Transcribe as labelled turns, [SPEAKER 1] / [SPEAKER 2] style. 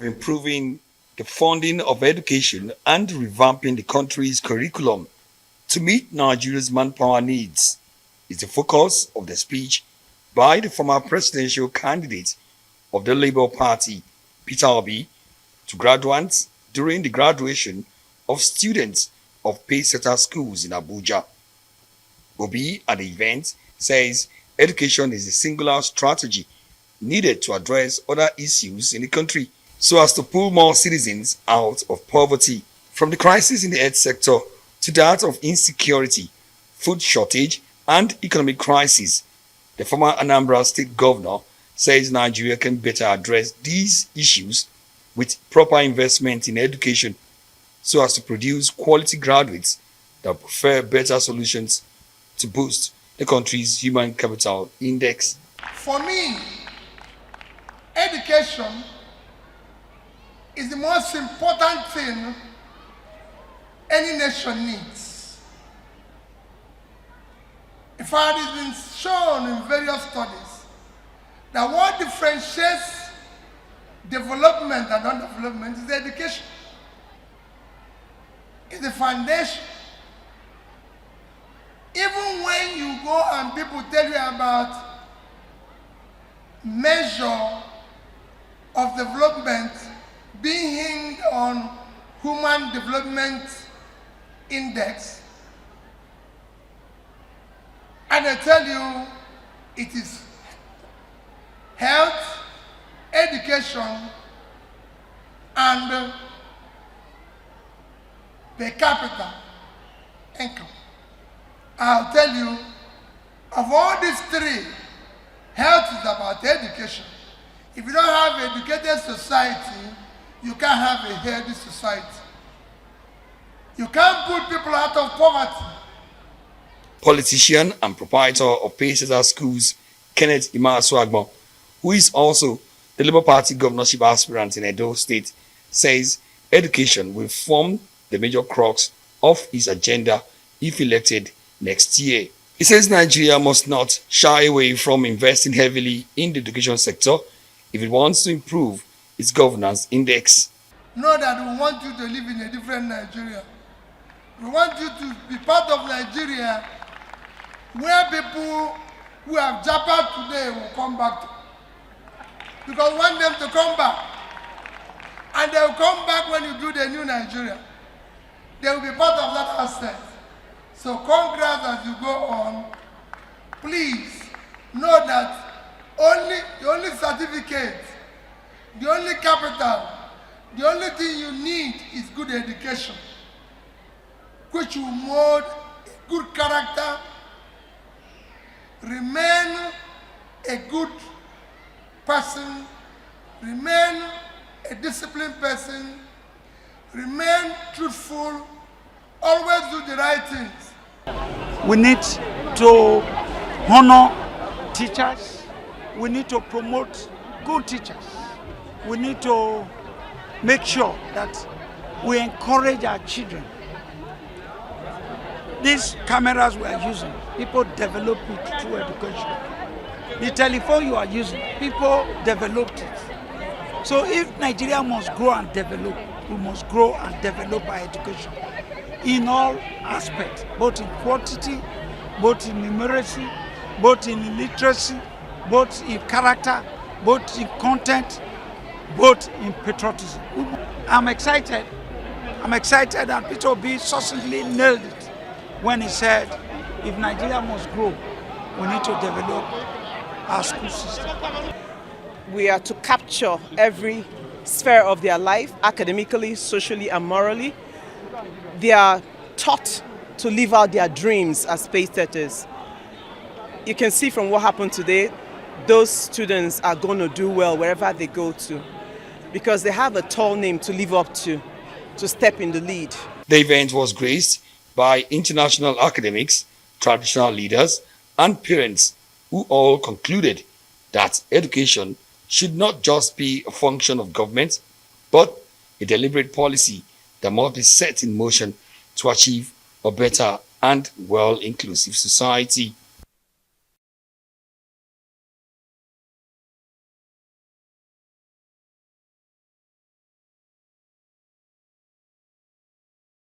[SPEAKER 1] improving the funding of education and revamping the country's curriculum to meet Nigeria's manpower needs is the focus of the speech by the former presidential candidate of the Labour Party, Peter Obi, to graduates during the graduation of students of Paysetter schools in Abuja. Obi at the event says education is a singular strategy needed to address other issues in the country so as to pull more citizens out of poverty. From the crisis in the health sector to that of insecurity, food shortage, and economic crisis, the former Anambra State Governor says Nigeria can better address these issues with proper investment in education so as to produce quality graduates that prefer better solutions to boost the country's human capital index.
[SPEAKER 2] For me, education is the most important thing any nation needs. In fact, it's been shown in various studies that what differentiates development and non-development is education. It's the foundation. Even when you go and people tell you about measure of development being hinged on human development index, and I tell you it is health, education, and per capita income. I'll tell you, of all these three, health is about education. If you don't have an educated society, you can't have a healthy society. You can't put people out of poverty.
[SPEAKER 1] Politician and proprietor of Paysetter Schools, Kenneth Imasuagbo, who is also the Labour Party governorship aspirant in Edo State, says education will form the major crux of his agenda if elected next year. He says Nigeria must not shy away from investing heavily in the education sector if it wants to improve its governance index.
[SPEAKER 2] Know that we want you to live in a different Nigeria. We want you to be part of Nigeria where people who have japa today will come back to. Because we want them to come back. And they will come back when you build a new Nigeria. They will be part of that asset. So congrats as you go on. Please know that the only certificate, the only capital, the only thing you need is good education, which will mold a good character, remain a good person, remain a disciplined person, remain truthful, always do the right things.
[SPEAKER 3] We need to honor teachers. We need to promote good teachers. We need to make sure that we encourage our children. These cameras we are using, people develop it through education. The telephone you are using, people developed it. So if Nigeria must grow and develop, we must grow and develop our education in all aspects, both in quantity, both in numeracy, both in literacy, both in character, both in content, both in patriotism. I'm excited that Peter Obi succinctly nailed it when he said, if Nigeria must grow, we need to develop our school system.
[SPEAKER 4] We are to capture every sphere of their life, academically, socially, and morally. They are taught to live out their dreams as pacesetters. You can see from what happened today, those students are going to do well wherever they go to because they have a tall name to live up to step in the lead.
[SPEAKER 1] The event was graced by international academics, traditional leaders, and parents who all concluded that education should not just be a function of government, but a deliberate policy that must be set in motion to achieve a better and well-inclusive society.